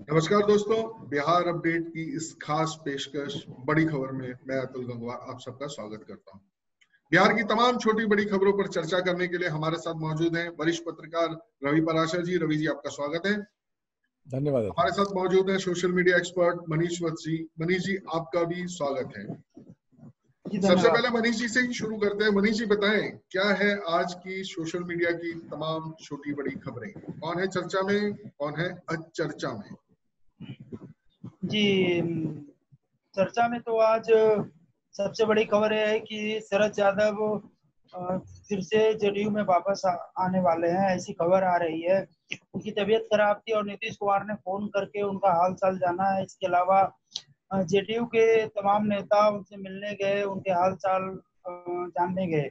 नमस्कार दोस्तों, बिहार अपडेट की इस खास पेशकश बड़ी खबर में मैं अतुल गंगवार आप सबका स्वागत करता हूं। बिहार की तमाम छोटी बड़ी खबरों पर चर्चा करने के लिए हमारे साथ मौजूद हैं वरिष्ठ पत्रकार रवि पराशर जी। रवि जी, आपका स्वागत है। धन्यवाद। हमारे साथ मौजूद है सोशल मीडिया एक्सपर्ट मनीष वत्स जी। मनीष जी, आपका भी स्वागत है। सबसे पहले मनीष जी से ही शुरू करते हैं। मनीष जी, बताएं क्या है आज की सोशल मीडिया की तमाम छोटी बड़ी खबरें? कौन है चर्चा में, कौन है अचर्चा में? जी, चर्चा में तो आज सबसे बड़ी खबर है कि शरद यादव फिर से जेडीयू में वापस आने वाले हैं, ऐसी खबर आ रही है। उनकी तबीयत खराब थी और नीतीश कुमार ने फोन करके उनका हाल चाल जाना है। इसके अलावा जेडीयू के तमाम नेता उनसे मिलने गए, उनके हाल चाल जानने गए।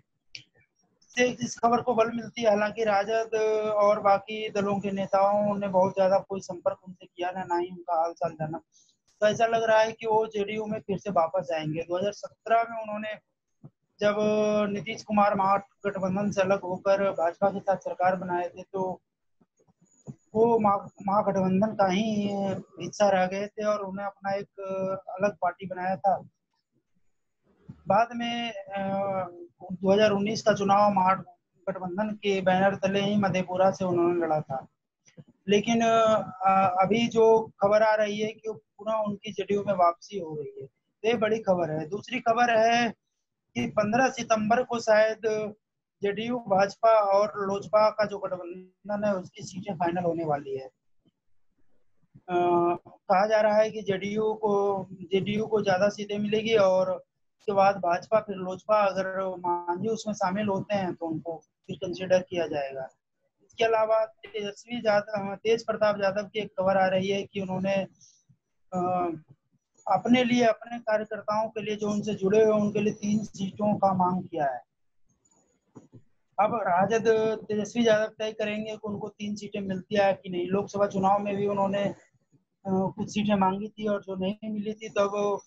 से इस खबर को बल मिलती है। हालांकि राजद और बाकी दलों के नेताओं ने बहुत ज्यादा कोई संपर्क उनसे किया ना ही उनका हाल चाल जाना। तो ऐसा लग रहा है कि वो जेडीयू में फिर से वापस आएंगे। 2017 में उन्होंने जब नीतीश कुमार महागठबंधन से अलग होकर भाजपा के साथ सरकार बनाए थे तो वो महागठबंधन का ही हिस्सा रह गए थे और उन्हें अपना एक अलग पार्टी बनाया था। बाद में 2019 का चुनाव महागठबंधन के बैनर तले ही मधेपुरा से उन्होंने लड़ा था। लेकिन अभी जो खबर आ रही है कि पुनः उनकी जेडीयू में वापसी हो रही है, तो ये बड़ी खबर है। दूसरी खबर है कि 15 सितंबर को शायद जेडीयू, भाजपा और लोजपा का जो गठबंधन है उसकी सीटें फाइनल होने वाली है। कहा जा रहा है कि जेडीयू को ज्यादा सीटें मिलेगी और उसके बाद भाजपा, फिर लोजपा। अगर मांझी उसमें शामिल होते हैं तो उनको फिर कंसिडर किया जाएगा। इसके अलावा तेज प्रताप यादव की एक खबर आ रही है कि उन्होंने अपने लिए, अपने कार्यकर्ताओं के लिए जो उनसे जुड़े हुए उनके लिए 3 सीटों का मांग किया है। अब राजद तेजस्वी यादव तय करेंगे कि उनको 3 सीटें मिलती है कि नहीं। लोकसभा चुनाव में भी उन्होंने कुछ सीटें मांगी थी और जो नहीं मिली थी तब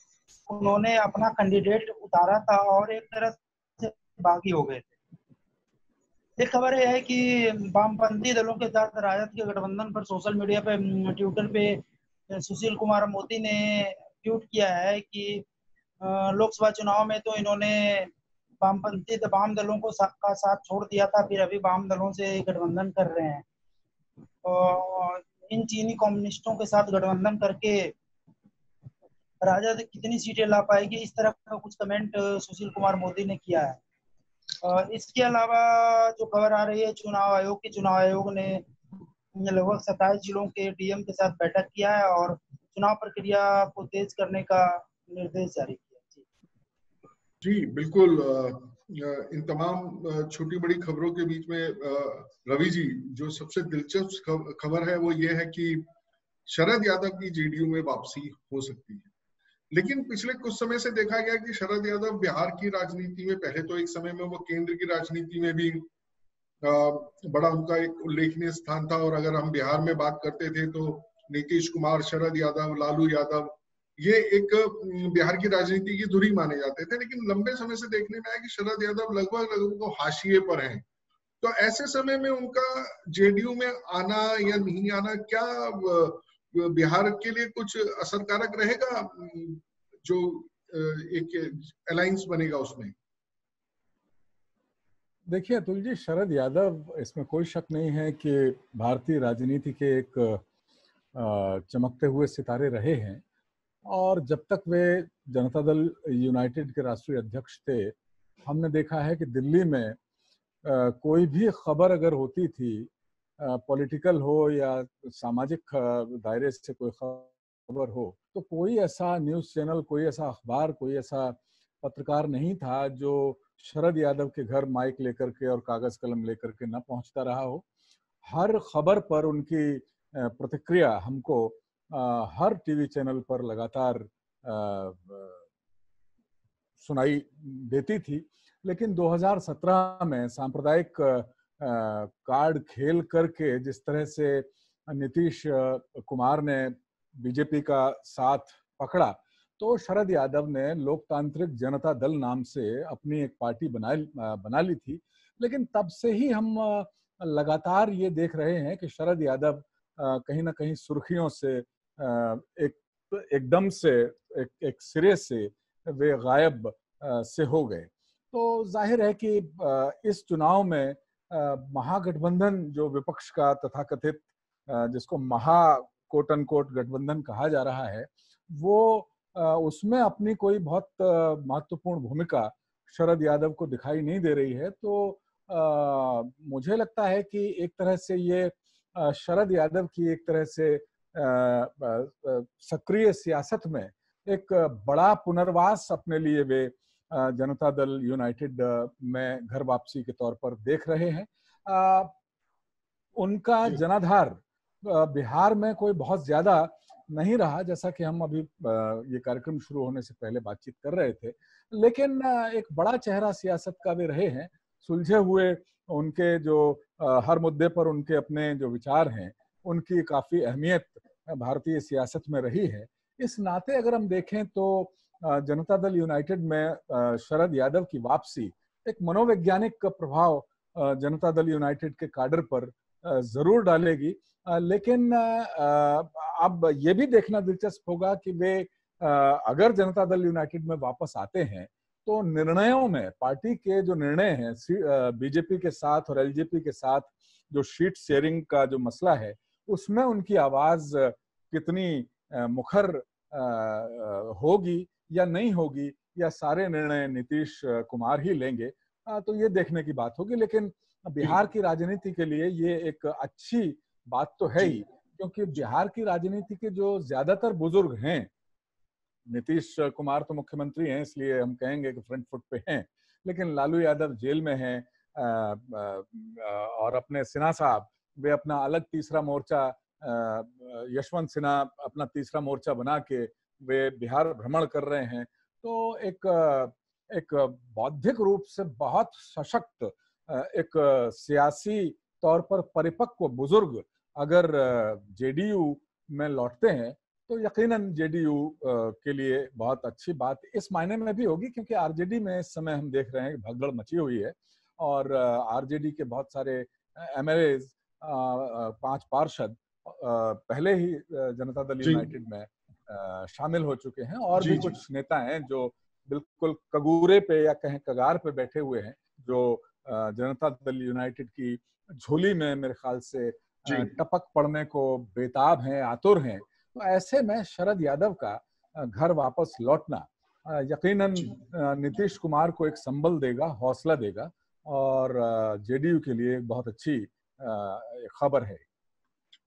उन्होंने अपना कैंडिडेट उतारा था और एक तरह से बागी हो गए थे। एक खबर यह है कि वामपंथी दलों के साथ राजद के गठबंधन पर सोशल मीडिया पे, ट्विटर पे सुशील कुमार मोदी ने ट्वीट किया है कि लोकसभा चुनाव में तो इन्होंने वाम दलों को का साथ छोड़ दिया था, फिर अभी वाम दलों से गठबंधन कर रहे हैं और इन चीनी कम्युनिस्टों के साथ गठबंधन करके राजद कितनी सीटें ला पाएगी, इस तरह का कुछ कमेंट सुशील कुमार मोदी ने किया है। इसके अलावा जो खबर आ रही है चुनाव आयोग ने लगभग 27 जिलों के डीएम के साथ बैठक किया है और चुनाव प्रक्रिया को तेज करने का निर्देश जारी किया। जी बिल्कुल। इन तमाम छोटी बड़ी खबरों के बीच में रवि जी, जो सबसे दिलचस्प खबर है वो ये है कि शरद यादव की जेडीयू में वापसी हो सकती है। लेकिन पिछले कुछ समय से देखा गया कि शरद यादव बिहार की राजनीति में, पहले तो एक समय में वो केंद्र की राजनीति में भी बड़ा उनका एक उल्लेखनीय स्थान था। और अगर हम बिहार में बात करते थे तो नीतीश कुमार, शरद यादव, लालू यादव, ये एक बिहार की राजनीति की धुरी माने जाते थे। लेकिन लंबे समय से देखने में आया कि शरद यादव लगभग हाशिए पर हैं। तो ऐसे समय में उनका जेडीयू में आना या नहीं आना, क्या बिहार के लिए कुछ असरकारक रहेगा? जो एक अलायंस बनेगा उसमें। देखिए अतुल जी, शरद यादव, इसमें कोई शक नहीं है कि भारतीय राजनीति के एक चमकते हुए सितारे रहे हैं और जब तक वे जनता दल यूनाइटेड के राष्ट्रीय अध्यक्ष थे, हमने देखा है कि दिल्ली में कोई भी खबर अगर होती थी, पॉलिटिकल हो या सामाजिक दायरे से कोई खबर हो, तो कोई ऐसा न्यूज़ चैनल, कोई ऐसा अखबार, कोई ऐसा पत्रकार नहीं था जो शरद यादव के घर माइक लेकर के और कागज कलम लेकर के न पहुंचता रहा हो। हर खबर पर उनकी प्रतिक्रिया हमको हर टीवी चैनल पर लगातार सुनाई देती थी। लेकिन 2017 में सांप्रदायिक कार्ड खेल करके जिस तरह से नीतीश कुमार ने बीजेपी का साथ पकड़ा, तो शरद यादव ने लोकतांत्रिक जनता दल नाम से अपनी एक पार्टी बना ली थी। लेकिन तब से ही हम लगातार ये देख रहे हैं कि शरद यादव कहीं ना कहीं सुर्खियों से एक एकदम से एक सिरे से वे गायब से हो गए। तो जाहिर है कि इस चुनाव में महागठबंधन जो विपक्ष का तथाकथित जिसको महा कोट अनकोट गठबंधन कहा जा रहा है, वो उसमें अपनी कोई बहुत महत्वपूर्ण भूमिका शरद यादव को दिखाई नहीं दे रही है। तो मुझे लगता है कि एक तरह से ये शरद यादव की एक तरह से सक्रिय सियासत में एक बड़ा पुनर्वास अपने लिए वे जनता दल यूनाइटेड में घर वापसी के तौर पर देख रहे हैं। उनका जनाधार बिहार में कोई बहुत ज्यादा नहीं रहा, जैसा कि हम अभी ये कार्यक्रम शुरू होने से पहले बातचीत कर रहे थे, लेकिन एक बड़ा चेहरा सियासत का वे रहे हैं। सुलझे हुए उनके जो हर मुद्दे पर उनके अपने जो विचार हैं, उनकी काफी अहमियत भारतीय सियासत में रही है। इस नाते अगर हम देखें तो जनता दल यूनाइटेड में शरद यादव की वापसी एक मनोवैज्ञानिक प्रभाव जनता दल यूनाइटेड के काडर पर जरूर डालेगी। लेकिन अब ये भी देखना दिलचस्प होगा कि वे अगर जनता दल यूनाइटेड में वापस आते हैं तो निर्णयों में पार्टी के जो निर्णय हैं बीजेपी के साथ और एलजेपी के साथ जो शीट शेयरिंग का जो मसला है, उसमें उनकी आवाज कितनी मुखर होगी या नहीं होगी, या सारे निर्णय नीतीश कुमार ही लेंगे, तो ये देखने की बात होगी। लेकिन बिहार की राजनीति के लिए ये एक अच्छी बात तो है ही, क्योंकि बिहार की राजनीति के जो ज्यादातर बुजुर्ग हैं, नीतीश कुमार तो मुख्यमंत्री हैं इसलिए हम कहेंगे कि फ्रंट फुट पे हैं, लेकिन लालू यादव जेल में हैं और अपने सिन्हा साहब वे अपना अलग तीसरा मोर्चा, यशवंत सिन्हा अपना तीसरा मोर्चा बना के वे बिहार भ्रमण कर रहे हैं। तो एक बौद्धिक रूप से बहुत सशक्त, एक सियासी तौर पर परिपक्व बुजुर्ग अगर जेडीयू में लौटते हैं तो यकीनन जेडीयू के लिए बहुत अच्छी बात इस मायने में भी होगी, क्योंकि आरजेडी में इस समय हम देख रहे हैं कि भगदड़ मची हुई है और आरजेडी के बहुत सारे एमएलए 5 पार्षद पहले ही जनता दल यूनाइटेड में शामिल हो चुके हैं, और भी कुछ नेता हैं जो बिल्कुल कगूरे पे या कहें कगार पे बैठे हुए हैं, जो जनता दल यूनाइटेड की झोली में मेरे ख्याल से टपक पड़ने को बेताब हैं, आतुर हैं। तो ऐसे में शरद यादव का घर वापस लौटना यकीनन नीतीश कुमार को एक संबल देगा, हौसला देगा, और जेडीयू के लिए बहुत अच्छी खबर है।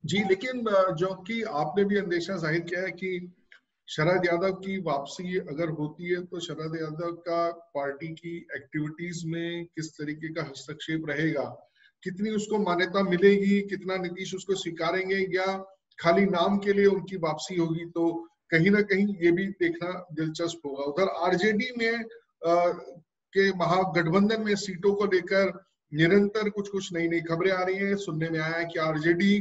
जी, लेकिन जो कि आपने भी अंदेशा जाहिर किया है कि शरद यादव की वापसी अगर होती है तो शरद यादव का पार्टी की एक्टिविटीज में किस तरीके का हस्तक्षेप रहेगा, कितनी उसको मान्यता मिलेगी, कितना नीतीश उसको स्वीकारेंगे, या खाली नाम के लिए उनकी वापसी होगी, तो कहीं ना कहीं ये भी देखना दिलचस्प होगा। उधर आरजेडी में के महागठबंधन में सीटों को लेकर निरंतर कुछ नई खबरें आ रही हैं। सुनने में आया है कि आरजेडी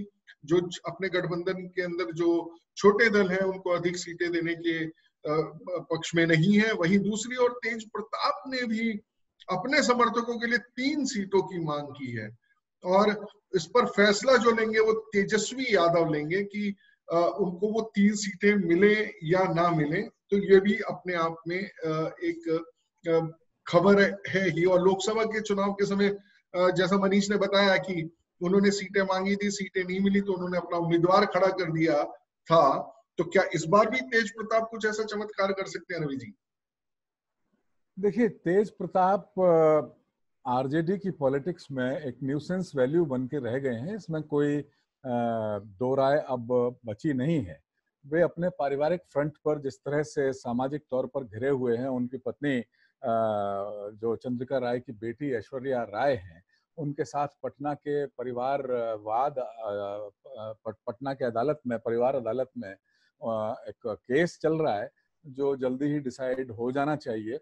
जो अपने गठबंधन के अंदर जो छोटे दल हैं उनको अधिक सीटें देने के पक्ष में नहीं है। वहीं दूसरी ओर तेज प्रताप ने भी अपने समर्थकों के लिए 3 सीटों की मांग की है, और इस पर फैसला जो लेंगे वो तेजस्वी यादव लेंगे कि उनको वो 3 सीटें मिले या ना मिले। तो ये भी अपने आप में एक खबर है ही। और लोकसभा के चुनाव के समय जैसा मनीष ने बताया कि उन्होंने सीटें मांगी थी, सीटें नहीं मिली तो उन्होंने अपना उम्मीदवार खड़ा कर दिया था। तो क्या इस बार भी तेज प्रताप कुछ ऐसा चमत्कार कर सकते हैं रवि जी? देखिए, तेज प्रताप आरजेडी की पॉलिटिक्स में एक न्यूसेंस वैल्यू बन के रह गए हैं, इसमें कोई दो राय अब बची नहीं है। वे अपने पारिवारिक फ्रंट पर जिस तरह से सामाजिक तौर पर घिरे हुए हैं, उनकी पत्नी जो चंद्रिका राय की बेटी ऐश्वर्या राय हैं, उनके साथ पटना के पटना के अदालत में, परिवार अदालत में एक केस चल रहा है जो जल्दी ही डिसाइड हो जाना चाहिए।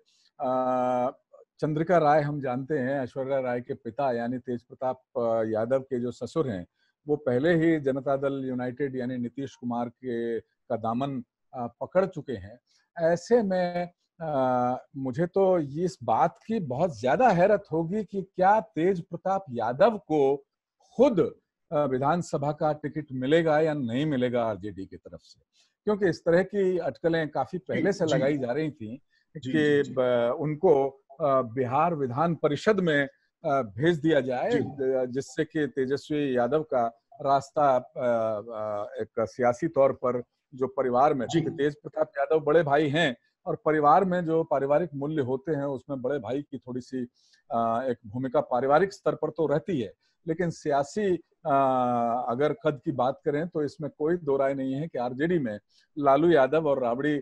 चंद्रिका राय हम जानते हैं ऐश्वर्या राय के पिता यानी तेज प्रताप यादव के जो ससुर हैं, वो पहले ही जनता दल यूनाइटेड यानी नीतीश कुमार का दामन पकड़ चुके हैं। ऐसे में मुझे तो इस बात की बहुत ज्यादा हैरत होगी कि क्या तेज प्रताप यादव को खुद विधानसभा का टिकट मिलेगा या नहीं मिलेगा आरजेडी की तरफ से। क्योंकि इस तरह की अटकलें काफी पहले से जी लगाई जा रही थी जी कि जी जी उनको बिहार विधान परिषद में भेज दिया जाए, जी जिससे कि तेजस्वी यादव का रास्ता एक सियासी तौर पर जो परिवार में, जी क्योंकि तेज प्रताप यादव बड़े भाई हैं और परिवार में जो पारिवारिक मूल्य होते हैं उसमें बड़े भाई की थोड़ी सी एक भूमिका पारिवारिक स्तर पर तो रहती है, लेकिन सियासी अगर कद की बात करें तो इसमें कोई दो राय नहीं है कि आरजेडी में लालू यादव और राबड़ी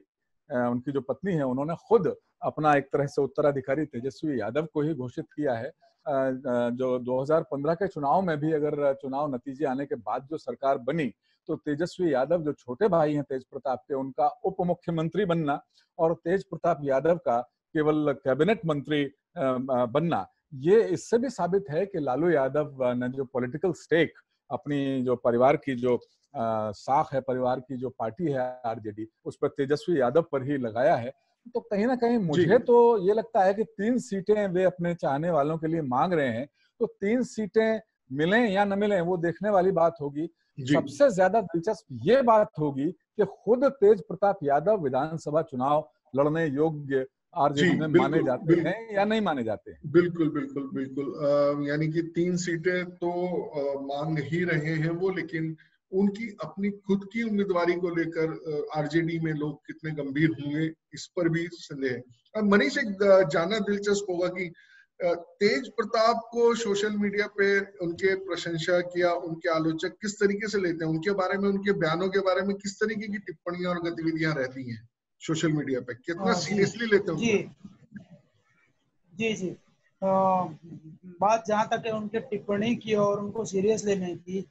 उनकी जो पत्नी है उन्होंने खुद अपना एक तरह से उत्तराधिकारी तेजस्वी यादव को ही घोषित किया है। जो 2015 के चुनाव में भी अगर चुनाव नतीजे आने के बाद जो सरकार बनी तो तेजस्वी यादव जो छोटे भाई हैं तेज प्रताप के, उनका उप मुख्यमंत्री बनना और तेज प्रताप यादव का केवल कैबिनेट मंत्री बनना, ये इससे भी साबित है कि लालू यादव ने जो पॉलिटिकल स्टेक अपनी जो परिवार की जो साख है, परिवार की जो पार्टी है आरजेडी, उस पर तेजस्वी यादव पर ही लगाया है। तो कहीं ना कहीं जी मुझे तो ये लगता है कि 3 सीटें वे अपने चाहने वालों के लिए मांग रहे हैं, तो 3 सीटें मिलें या न मिलें वो देखने वाली बात होगी। जी सबसे ज्यादा दिलचस्प ये बात होगी कि खुद तेज प्रताप यादव विधानसभा चुनाव लड़ने योग्य जी आरजेडी में माने बिल्कुल जाते हैं या नहीं माने जाते हैं। बिल्कुल बिल्कुल बिल्कुल यानी कि 3 सीटें तो मांग ही रहे हैं वो, लेकिन उनकी अपनी खुद की उम्मीदवारी को लेकर आरजेडी में लोग कितने गंभीर होंगे इस पर भी संदेह है। अब मनीष, एक जानना दिलचस्प होगा कि तेज प्रताप को सोशल मीडिया पे उनके प्रशंसक या उनके आलोचक किस तरीके से लेते हैं, उनके बारे में, उनके बयानों के बारे में किस तरीके की टिप्पणियां और गतिविधियां रहती हैं सोशल मीडिया पे, कितना जी सीरियसली लेते हैं जी उनको? जी जी बात जहाँ तक है उनके टिप्पणी की और उनको सीरियस लेने की,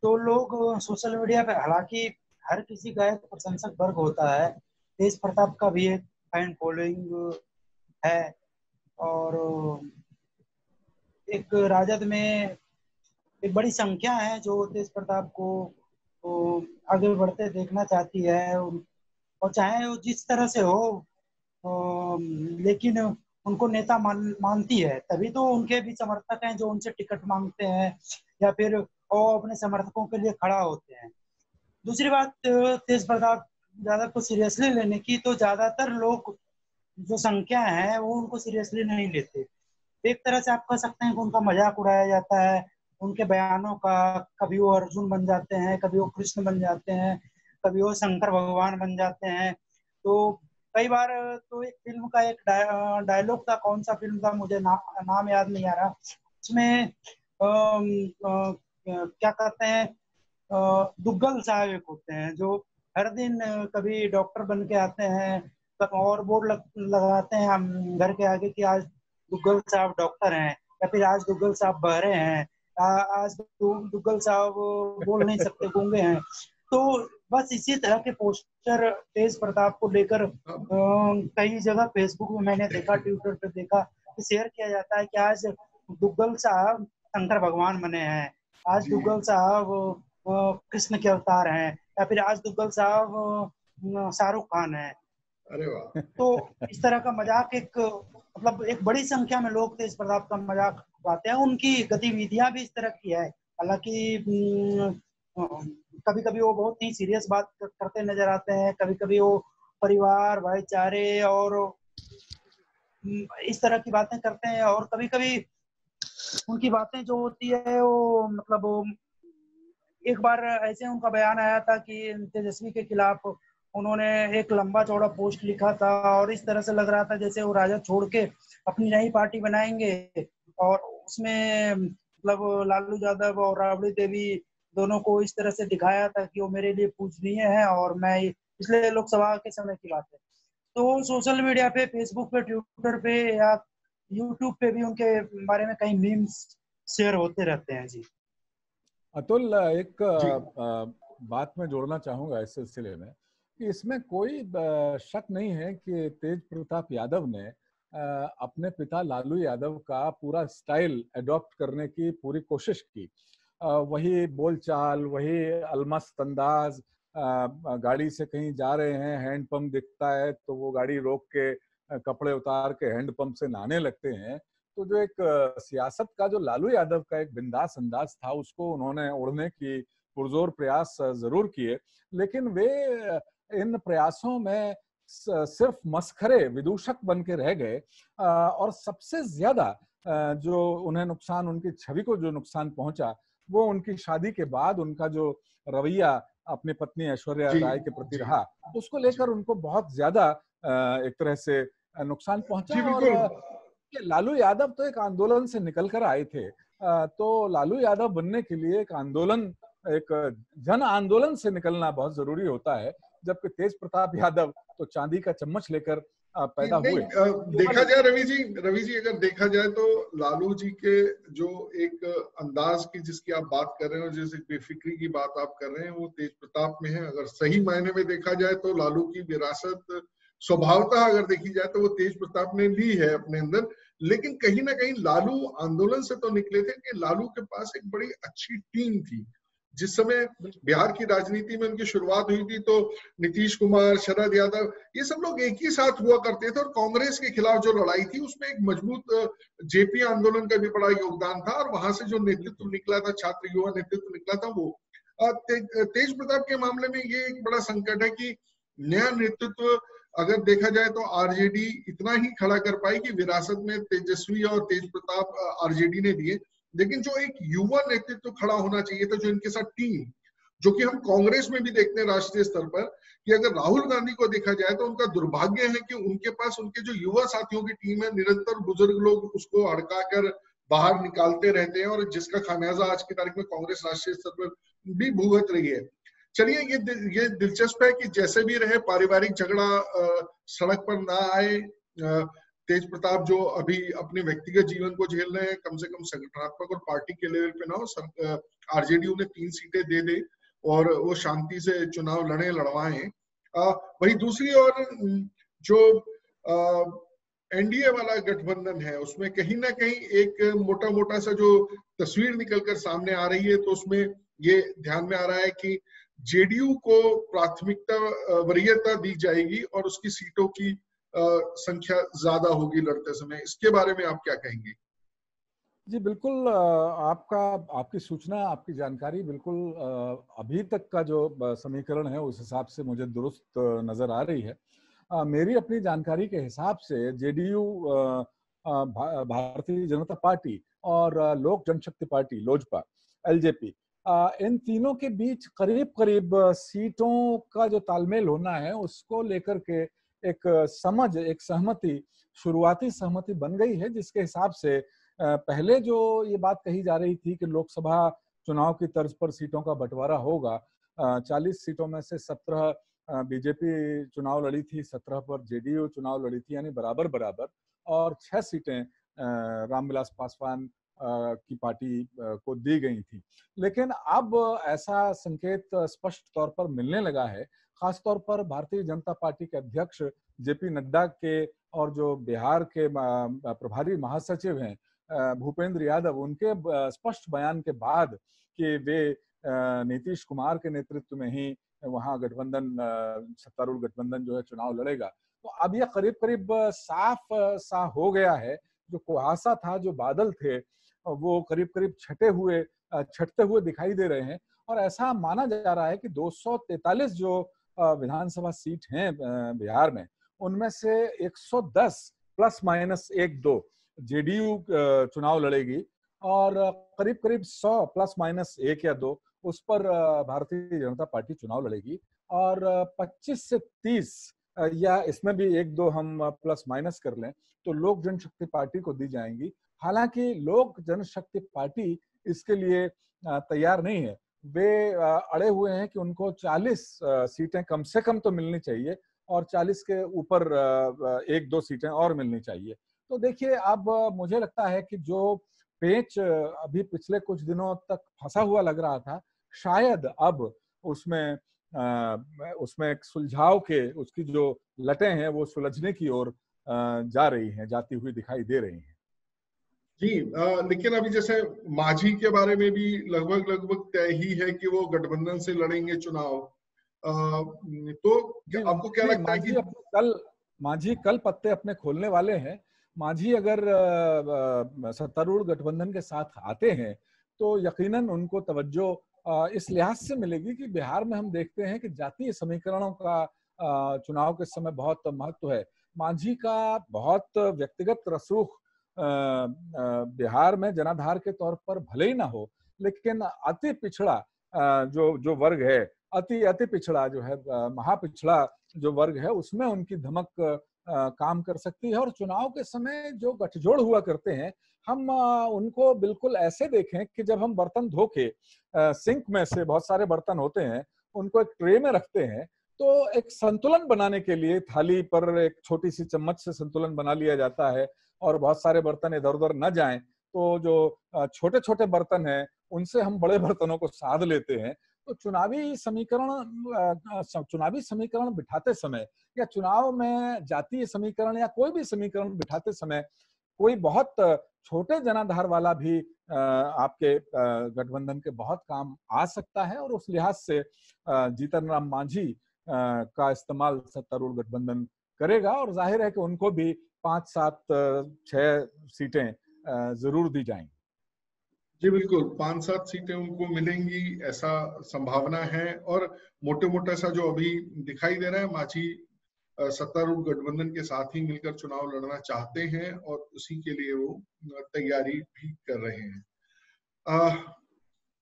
तो लोग सोशल मीडिया पे, हालांकि हर किसी का एक प्रशंसक वर्ग होता है, तेज प्रताप का भी एक फैन फॉलोइंग है, और एक राजद में एक बड़ी संख्या है जो तेज प्रताप को आगे बढ़ते देखना चाहती है, और चाहे वो जिस तरह से हो, लेकिन उनको नेता मानती है, तभी तो उनके भी समर्थक हैं जो उनसे टिकट मांगते हैं या फिर वो अपने समर्थकों के लिए खड़ा होते हैं। दूसरी बात, तेज प्रताप यादव को सीरियसली लेने की, तो ज्यादातर लोग जो संख्या है वो उनको सीरियसली नहीं लेते। एक तरह से आप कह सकते हैं कि उनका मजाक उड़ाया जाता है उनके बयानों का। कभी वो अर्जुन बन जाते हैं, कभी वो कृष्ण बन जाते हैं, कभी वो शंकर भगवान बन जाते हैं। तो कई बार तो एक फिल्म का एक डायलॉग था, कौन सा फिल्म था मुझे नाम याद नहीं आ रहा, उसमें क्या कहते हैं, दुग्गल साहब एक होते हैं जो हर दिन कभी डॉक्टर बन के आते हैं, और बोर्ड लगाते हैं हम घर के आगे कि आज दुग्गल साहब डॉक्टर हैं, या फिर आज दुग्गल साहब बहरे हैं, आज दुग्गल साहब बोल नहीं सकते, गूंगे हैं। तो बस इसी तरह के पोस्टर तेज प्रताप को लेकर कई जगह फेसबुक में मैंने देखा, ट्विटर पे देखा कि शेयर किया जाता है कि आज दुग्गल साहब शंकर भगवान बने हैं, आज जी दुग्गल साहब कृष्ण के अवतार हैं, या फिर आज दुग्गल साहब शाहरुख खान है। अरे वाह। तो इस तरह का मजाक, एक मतलब एक बड़ी संख्या में लोग तेज प्रताप का मजाक उड़ाते हैं, उनकी गतिविधियां भी इस तरह की है। हालांकि कभी कभी वो बहुत ही सीरियस बात करते नजर आते हैं, कभी कभी वो परिवार, भाईचारे और इस तरह की बातें करते हैं, और कभी कभी उनकी बातें जो होती है वो मतलब एक बार ऐसे उनका बयान आया था कि तेजस्वी के खिलाफ उन्होंने एक लंबा चौड़ा पोस्ट लिखा था, और इस तरह से लग रहा था जैसे वो राजद छोड़ के अपनी नई पार्टी बनाएंगे, और उसमें मतलब लालू यादव और राबड़ी देवी दोनों को इस तरह से दिखाया था कि वो मेरे लिए पूजनीय है, और मैं, पिछले लोकसभा के समय की बात है। तो सोशल मीडिया पे, फेसबुक पे, ट्विटर पे या यूट्यूब पे भी उनके बारे में कई मीम्स शेयर होते रहते हैं। जी अतुल, एक जी बात मैं जोड़ना चाहूंगा इस सिलसिले में कि इसमें कोई शक नहीं है कि तेज प्रताप यादव ने अपने पिता लालू यादव का पूरा स्टाइल अडॉप्ट करने की पूरी कोशिश की। वही बोलचाल, वही अलमस्त अंदाज, गाड़ी से कहीं जा रहे हैं, हैंड पंप दिखता है तो वो गाड़ी रोक के कपड़े उतार के हैंड पंप से नहाने लगते हैं। तो जो एक सियासत का जो लालू यादव का एक बिंदास अंदाज था उसको उन्होंने ओढ़ने की पुरजोर प्रयास जरूर किए, लेकिन वे इन प्रयासों में सिर्फ मस्खरे विदूषक बन के रह गए। और सबसे ज्यादा जो उन्हें नुकसान, उनकी छवि को जो नुकसान पहुंचा, वो उनकी शादी के बाद उनका जो रवैया अपनी पत्नी ऐश्वर्या जी राय के प्रति जी रहा, उसको जी लेकर उनको बहुत ज्यादा एक तरह से नुकसान पहुंचा। जी और बिल्कुल। लालू यादव तो एक आंदोलन से निकल कर आए थे, तो लालू यादव बनने के लिए एक आंदोलन, एक जन आंदोलन से निकलना बहुत जरूरी होता है, जबकि तेज प्रताप यादव तो चांदी का चम्मच लेकर जी, पैदा नहीं हुए। देखा केवल जाए रवि जी अगर देखा जाए तो लालू जी के जो एक अंदाज की जिसकी आप बात कर रहे हो, जैसे बेफिक्री की बात आप कर रहे हैं, वो तेज प्रताप में है। अगर सही मायने में देखा जाए तो लालू की विरासत स्वभावतः अगर देखी जाए तो वो तेज प्रताप ने ली है अपने अंदर। लेकिन कहीं ना कहीं लालू आंदोलन से तो निकले थे कि लालू के पास एक बड़ी अच्छी टीम थी। जिस समय बिहार की राजनीति में उनकी शुरुआत हुई थी तो नीतीश कुमार, शरद यादव, ये सब लोग एक ही साथ हुआ करते थे, और कांग्रेस के खिलाफ जो लड़ाई थी उसमें एक मजबूत जेपी आंदोलन का भी बड़ा योगदान था, और वहां से जो नेतृत्व निकला था, छात्र युवा नेतृत्व निकला था, वो तेज प्रताप के मामले में ये एक बड़ा संकट है कि नया नेतृत्व अगर देखा जाए तो आरजेडी इतना ही खड़ा कर पाई कि विरासत में तेजस्वी और तेज प्रताप आरजेडी ने दिए, लेकिन जो एक युवा नेतृत्व खड़ा होना चाहिए था, जो इनके साथ टीम, जो कि हम कांग्रेस में भी देखते हैं राष्ट्रीय स्तर पर, कि अगर राहुल गांधी को देखा जाए तो उनका दुर्भाग्य है कि उनके पास उनके जो युवा साथियों की टीम है, निरंतर बुजुर्ग लोग उसको हड़काकर बाहर निकालते रहते हैं, और जिसका खामियाजा आज की तारीख में कांग्रेस राष्ट्रीय स्तर पर भी भुगत रही है। चलिए, ये दिलचस्प है कि जैसे भी रहे पारिवारिक झगड़ा सड़क पर ना आए। तेज प्रताप जो अभी अपने व्यक्तिगत जीवन को झेल रहे हैं, कम से कम संगठनात्मक और पार्टी के लेवल पे ना हो, आरजेडी उन्हें 3 सीटें दे दे और वो शांति से चुनाव लड़वाएं। वही दूसरी ओर जो एनडीए वाला गठबंधन है, उसमें कहीं ना कहीं एक मोटा मोटा सा जो तस्वीर निकलकर सामने आ रही है, तो उसमें ये ध्यान में आ रहा है कि जेडीयू को प्राथमिकता वरीयता दी जाएगी और उसकी सीटों की संख्या ज्यादा होगी लड़ते समय। इसके बारे में आप क्या कहेंगे? जी बिल्कुल, आपकी सूचना, आपकी जानकारी बिल्कुल अभी तक का जो समीकरण है उस हिसाब से मुझे दुरुस्त नजर आ रही है। मेरी अपनी जानकारी के हिसाब से जेडीयू, भारतीय जनता पार्टी और लोक जनशक्ति पार्टी लोजपा, एलजेपी, इन तीनों के बीच करीब करीब सीटों का जो तालमेल होना है उसको लेकर के एक समझ, एक सहमति, शुरुआती सहमति बन गई है, जिसके हिसाब से पहले जो ये बात कही जा रही थी कि लोकसभा चुनाव की तर्ज पर सीटों का बंटवारा होगा, 40 सीटों में से 17 बीजेपी चुनाव लड़ी थी, 17 पर जेडीयू चुनाव लड़ी थी, यानी बराबर बराबर, और 6 सीटें रामविलास पासवान की पार्टी को दी गई थी। लेकिन अब ऐसा संकेत स्पष्ट तौर पर मिलने लगा है, खासतौर पर भारतीय जनता पार्टी के अध्यक्ष जेपी नड्डा के और जो बिहार के प्रभारी महासचिव हैं भूपेंद्र यादव, उनके स्पष्ट बयान के बाद कि वे नीतीश कुमार के नेतृत्व में ही वहां गठबंधन, सत्तारूढ़ गठबंधन जो है चुनाव लड़ेगा। तो अब यह करीब करीब साफ सा हो गया है। जो कुहासा था, जो बादल थे, वो करीब करीब छटते हुए दिखाई दे रहे हैं, और ऐसा माना जा रहा है कि 243 जो विधानसभा सीट हैं बिहार में, उनमें से 110 प्लस माइनस 1-2 जेडीयू चुनाव लड़ेगी, और करीब करीब 100 प्लस माइनस 1 या 2 उस पर भारतीय जनता पार्टी चुनाव लड़ेगी, और 25 से 30 या इसमें भी 1-2 हम प्लस माइनस कर लें तो लोक जनशक्ति पार्टी को दी जाएंगी। हालांकि लोक जनशक्ति पार्टी इसके लिए तैयार नहीं है। वे अड़े हुए हैं कि उनको 40 सीटें कम से कम तो मिलनी चाहिए, और 40 के ऊपर 1-2 सीटें और मिलनी चाहिए। तो देखिए, अब मुझे लगता है कि जो पेच अभी पिछले कुछ दिनों तक फंसा हुआ लग रहा था, शायद अब उसमें एक सुलझाव के, उसकी जो लटें हैं वो सुलझने की ओर जाती हुई दिखाई दे रही हैं। जी, लेकिन अभी जैसे मांझी के बारे में भी लगभग तय ही है कि वो गठबंधन से लड़ेंगे चुनाव। तो आपको क्या लगता है कि मांझी कल पत्ते अपने खोलने वाले हैं? मांझी अगर सत्तारूढ़ गठबंधन के साथ आते हैं तो यकीनन उनको तवज्जो इस लिहाज से मिलेगी कि बिहार में हम देखते हैं कि जातीय समीकरणों का चुनाव के समय बहुत महत्व है। मांझी का बहुत व्यक्तिगत रसूख बिहार में जनाधार के तौर पर भले ही ना हो, लेकिन अति पिछड़ा जो वर्ग है, अति पिछड़ा जो है, महापिछड़ा जो वर्ग है, उसमें उनकी धमक काम कर सकती है। और चुनाव के समय जो गठजोड़ हुआ करते हैं, हम उनको बिल्कुल ऐसे देखें कि जब हम बर्तन धो के सिंक में से बहुत सारे बर्तन होते हैं, उनको एक ट्रे में रखते हैं, तो एक संतुलन बनाने के लिए थाली पर एक छोटी सी चम्मच से संतुलन बना लिया जाता है और बहुत सारे बर्तन इधर उधर न जाएं, तो जो छोटे छोटे बर्तन हैं उनसे हम बड़े बर्तनों को साध लेते हैं। तो चुनावी समीकरण बिठाते समय या चुनाव में जातीय समीकरण या कोई भी समीकरण बिठाते समय कोई बहुत छोटे जनाधार वाला भी आपके गठबंधन के बहुत काम आ सकता है। और उस लिहाज से जीतन राम मांझी का इस्तेमाल सत्तारूढ़ गठबंधन करेगा और जाहिर है कि उनको भी 5, 7, 6 सीटें जरूर दी जाएंगी। जी बिल्कुल, 5-7 सीटें उनको मिलेंगी ऐसा संभावना है। और मोटे मोटा सा जो अभी दिखाई दे रहा है, मांझी सत्तारूढ़ गठबंधन के साथ ही मिलकर चुनाव लड़ना चाहते हैं और उसी के लिए वो तैयारी भी कर रहे हैं।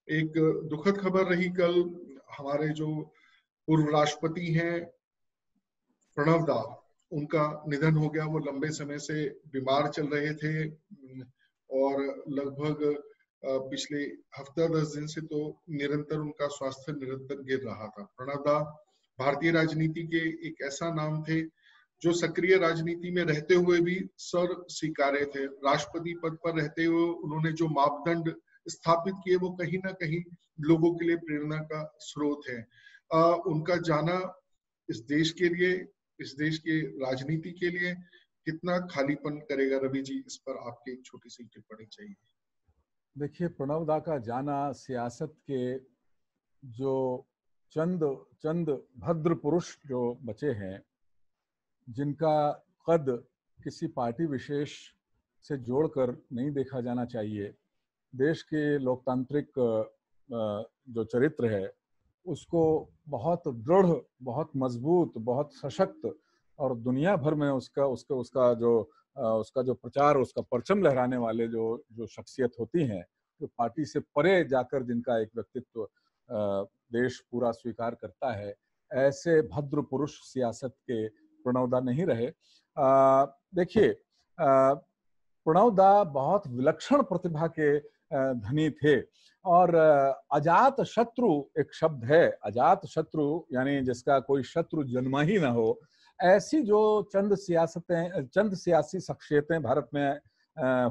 एक दुखद खबर रही कल, हमारे जो पूर्व राष्ट्रपति हैं प्रणव दा, उनका निधन हो गया। वो लंबे समय से बीमार चल रहे थे और लगभग पिछले हफ्ता 10 दिन से तो निरंतर उनका स्वास्थ्य निरंतर गिर रहा था। प्रणव दा भारतीय राजनीति के एक ऐसा नाम थे जो सक्रिय राजनीति में रहते हुए भी सर स्वीकार्य थे। राष्ट्रपति पद पर रहते हुए उन्होंने जो मापदंड स्थापित किए वो कहीं ना कहीं लोगों के लिए प्रेरणा का स्रोत है। उनका जाना इस देश के लिए, इस देश के राजनीति के लिए कितना खालीपन करेगा, रवि जी, इस पर आपकी एक छोटी सी टिप्पणी चाहिए। देखिए, प्रणव दा का जाना सियासत के जो चंद भद्र पुरुष जो बचे हैं, जिनका कद किसी पार्टी विशेष से जोड़कर नहीं देखा जाना चाहिए, देश के लोकतांत्रिक जो चरित्र है उसको बहुत दृढ़, बहुत मजबूत, बहुत सशक्त और दुनिया भर में उसका जो प्रचार, उसका परचम लहराने वाले जो शख्सियत होती हैं, जो पार्टी से परे जाकर जिनका एक व्यक्तित्व देश पूरा स्वीकार करता है, ऐसे भद्र पुरुष सियासत के प्रणव दा नहीं रहे। देखिए, प्रणव दा बहुत विलक्षण प्रतिभा के धनी थे और अजात शत्रु एक शब्द है, अजात शत्रु यानी जिसका कोई शत्रु जन्मा ही ना हो, ऐसी जो चंद सियासी शख्सियतें भारत में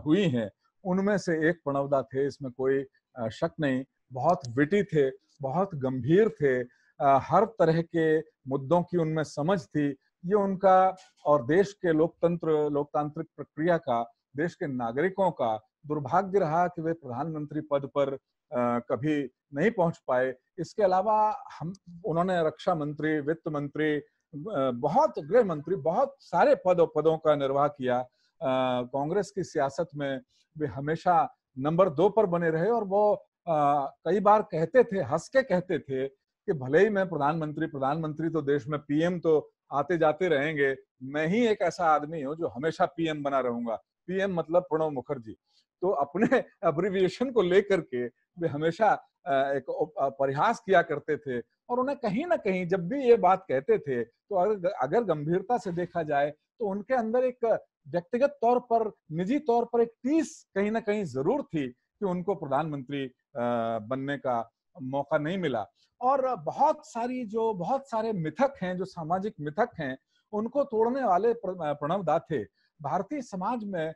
हुई हैं, उनमें से एक प्रणव दा थे, इसमें कोई शक नहीं। बहुत विटी थे, बहुत गंभीर थे, हर तरह के मुद्दों की उनमें समझ थी। ये उनका और देश के लोकतांत्रिक प्रक्रिया का, देश के नागरिकों का दुर्भाग्य रहा कि वे प्रधानमंत्री पद पर कभी नहीं पहुंच पाए। इसके अलावा उन्होंने रक्षा मंत्री, वित्त मंत्री, बहुत गृह मंत्री, बहुत सारे पदों का निर्वाह किया। कांग्रेस की सियासत में वे हमेशा नंबर 2 पर बने रहे और वो कई बार कहते थे, हंस के कहते थे कि भले ही मैं प्रधानमंत्री तो देश में पीएम तो आते जाते रहेंगे, मैं ही एक ऐसा आदमी हूं जो हमेशा पीएम बना रहूंगा। पीएम मतलब प्रणब मुखर्जी। तो अपने एब्रिविएशन को लेकर के वे हमेशा एक परिहास किया करते थे और उन्हें कहीं ना कहीं जब भी ये बात कहते थे तो अगर गंभीरता से देखा जाए तो उनके अंदर एक व्यक्तिगत तौर पर, निजी तौर पर एक टीस कहीं ना कहीं जरूर थी कि उनको प्रधानमंत्री बनने का मौका नहीं मिला। और बहुत सारे मिथक हैं, जो सामाजिक मिथक हैं, उनको तोड़ने वाले प्रणव दा थे। भारतीय समाज में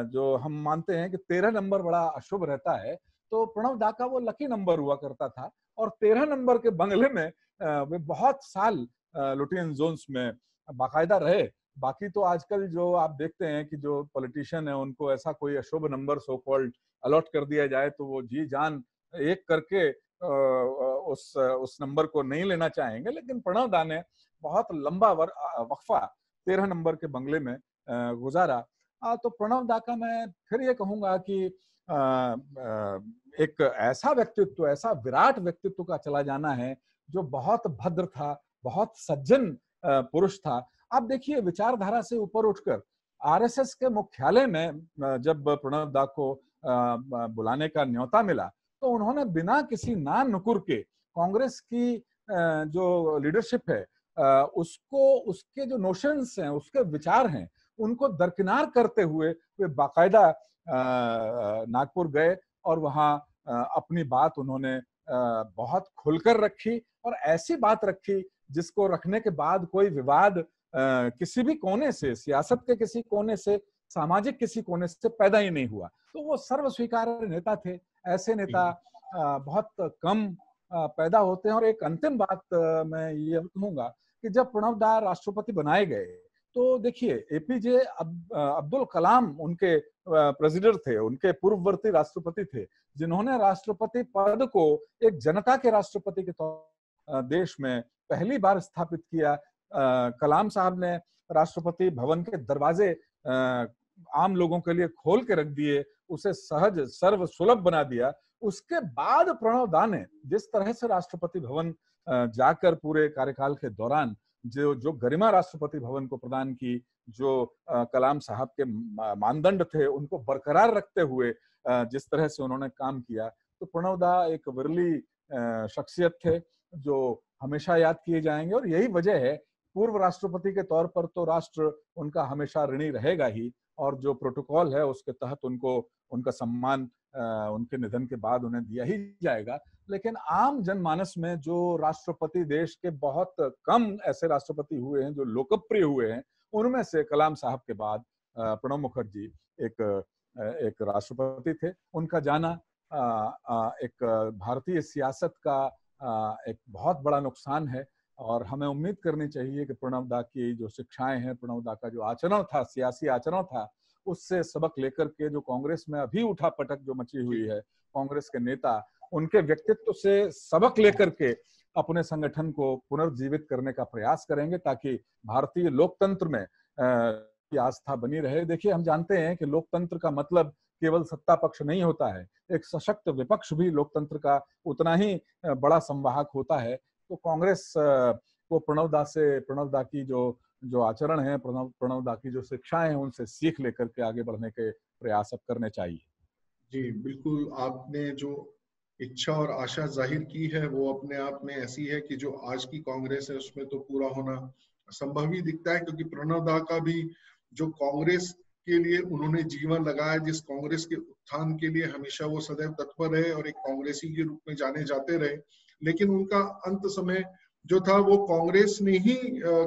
जो हम मानते हैं कि 13 नंबर बड़ा अशुभ रहता है, तो प्रणव दा का वो लकी नंबर हुआ करता था और 13 नंबर के बंगले में वे बहुत साल लुटियन जोन्स में बाकायदा रहे। बाकी तो आजकल जो आप देखते हैं कि जो पॉलिटिशियन है उनको ऐसा कोई अशुभ नंबर सो कॉल्ड अलॉट कर दिया जाए तो वो जी जान एक करके उस नंबर को नहीं लेना चाहेंगे। लेकिन प्रणव दा ने बहुत लंबा वक्फा 13 नंबर के बंगले में गुजारा तो प्रणव दा का मैं फिर ये कहूंगा कि एक ऐसा व्यक्तित्व, ऐसा विराट व्यक्तित्व का चला जाना है जो बहुत भद्र था, बहुत सज्जन पुरुष था। आप देखिए, विचारधारा से ऊपर उठकर आरएसएस के मुख्यालय में जब प्रणव दा को बुलाने का न्योता मिला, तो उन्होंने बिना किसी ना नुकुर के कांग्रेस की जो लीडरशिप है उसको, उसके जो नोशंस हैं, उसके विचार हैं, उनको दरकिनार करते हुए वे बाकायदा नागपुर गए और वहां अपनी बात उन्होंने बहुत खुलकर रखी, और ऐसी बात रखी जिसको रखने के बाद कोई विवाद किसी भी कोने से, सियासत के किसी कोने से, सामाजिक किसी कोने से पैदा ही नहीं हुआ। तो वो सर्व स्वीकार्य नेता थे। ऐसे नेता बहुत कम पैदा होते हैं। और एक अंतिम बात मैं ये कहूंगा कि जब प्रणव दा राष्ट्रपति बनाए गए, तो देखिए एपीजे अब्दुल कलाम उनके प्रेसिडेंट थे, उनके पूर्ववर्ती राष्ट्रपति थे, जिन्होंने राष्ट्रपति पद को एक जनता के राष्ट्रपति के तौर देश में पहली बार स्थापित किया। कलाम साहब ने राष्ट्रपति भवन के दरवाजे आम लोगों के लिए खोल के रख दिए, उसे सहज सर्व सुलभ बना दिया। उसके बाद प्रणव दा ने जिस तरह से राष्ट्रपति भवन जाकर पूरे कार्यकाल के दौरान जो गरिमा राष्ट्रपति भवन को प्रदान की, जो कलाम साहब के मानदंड थे उनको बरकरार रखते हुए जिस तरह से उन्होंने काम किया, तो प्रणव दा एक विरली शख्सियत थे जो हमेशा याद किए जाएंगे। और यही वजह है, पूर्व राष्ट्रपति के तौर पर तो राष्ट्र उनका हमेशा ऋणी रहेगा ही, और जो प्रोटोकॉल है उसके तहत उनको उनका सम्मान उनके निधन के बाद उन्हें दिया ही जाएगा। लेकिन आम जनमानस में जो राष्ट्रपति, देश के बहुत कम ऐसे राष्ट्रपति हुए हैं जो लोकप्रिय हुए हैं, उनमें से कलाम साहब के बाद प्रणब मुखर्जी एक राष्ट्रपति थे। उनका जाना एक भारतीय सियासत का एक बहुत बड़ा नुकसान है, और हमें उम्मीद करनी चाहिए कि प्रणव दा की जो शिक्षाएं हैं, प्रणव दा का जो आचरण था, सियासी आचरण था, उससे सबक लेकर के जो कांग्रेस में अभी उठापटक जो मची हुई है, कांग्रेस के नेता उनके व्यक्तित्व से सबक लेकर के अपने संगठन को पुनर्जीवित करने का प्रयास करेंगे, ताकि भारतीय लोकतंत्र में आस्था बनी रहे। देखिए, हम जानते हैं कि लोकतंत्र का मतलब केवल सत्ता पक्ष नहीं होता है, एक सशक्त विपक्ष भी लोकतंत्र का उतना ही बड़ा संवाहक होता है। तो कांग्रेस को प्रणव दा की जो आचरण है, प्रणव दा की जो शिक्षाएं हैं, उनसे सीख लेकर के आगे बढ़ने के प्रयास अब करने चाहिए। जी बिल्कुल, आपने जो इच्छा और आशा जाहिर की है वो अपने आप में ऐसी है कि जो आज की कांग्रेस है उसमें तो पूरा होना संभव ही दिखता है, क्योंकि प्रणव दा का भी जो कांग्रेस के लिए उन्होंने जीवन लगाया, जिस कांग्रेस के उत्थान के लिए हमेशा वो सदैव तत्पर रहे और एक कांग्रेसी के रूप में जाने जाते रहे, लेकिन उनका अंत समय जो था वो कांग्रेस ने ही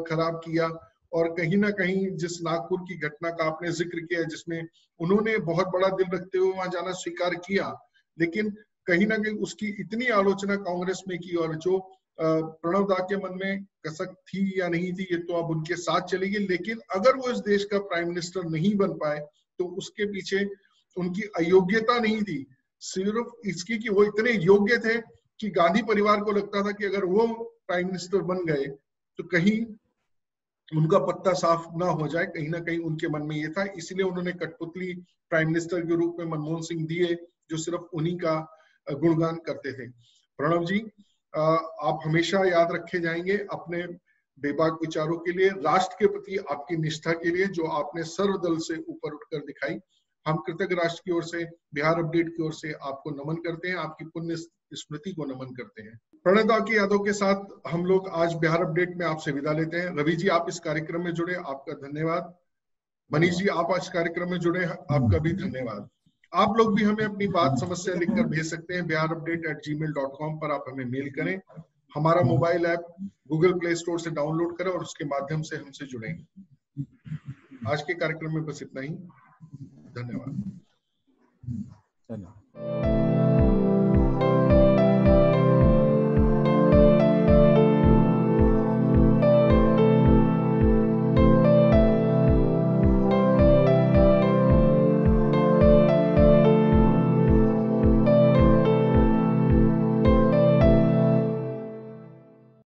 खराब किया। और कहीं ना कहीं जिस नागपुर की घटना का आपने जिक्र किया, जिसमें उन्होंने बहुत बड़ा दिल रखते हुए वहां जाना स्वीकार किया, लेकिन कहीं ना कहीं उसकी इतनी आलोचना कांग्रेस में की, और जो प्रणव दा के मन में कसक थी या नहीं थी ये तो अब उनके साथ चलेगी, लेकिन अगर वो इस देश का प्राइम मिनिस्टर नहीं बन पाए तो उसके पीछे उनकी अयोग्यता नहीं थी, सिर्फ इसकी कि वो इतने योग्य थे कि गांधी परिवार को लगता था कि अगर वो प्राइम मिनिस्टर बन गए तो कहीं उनका पत्ता साफ ना हो जाए, कहीं ना कहीं उनके मन में ये था। इसलिए उन्होंने कठपुतली प्राइम मिनिस्टर के रूप में मनमोहन सिंह दिए, जो सिर्फ उन्हीं का गुणगान करते थे। प्रणव जी, आप हमेशा याद रखे जाएंगे अपने बेबाक विचारों के लिए, राष्ट्र के प्रति आपकी निष्ठा के लिए, जो आपने सर्वदल से ऊपर उठकर दिखाई। हम कृतज्ञ राष्ट्र की ओर से, बिहार अपडेट की ओर से आपको नमन करते हैं, आपकी पुण्य स्मृति को नमन करते हैं। प्रणव दा की यादों के साथ हम लोग आज बिहार अपडेट में आपसे विदा लेते हैं। रवि जी, आप इस कार्यक्रम में जुड़े, आपका धन्यवाद। मनीष जी, आप आज कार्यक्रम में जुड़े, आपका भी धन्यवाद। आप लोग भी हमें अपनी बात, समस्या लिखकर भेज सकते हैं। biharupdate@gmail.com पर आप हमें मेल करें। हमारा mobile app Google play store से डाउनलोड करें और उसके माध्यम से हमसे जुड़ें। आज के कार्यक्रम में बस इतना ही। धन्यवाद।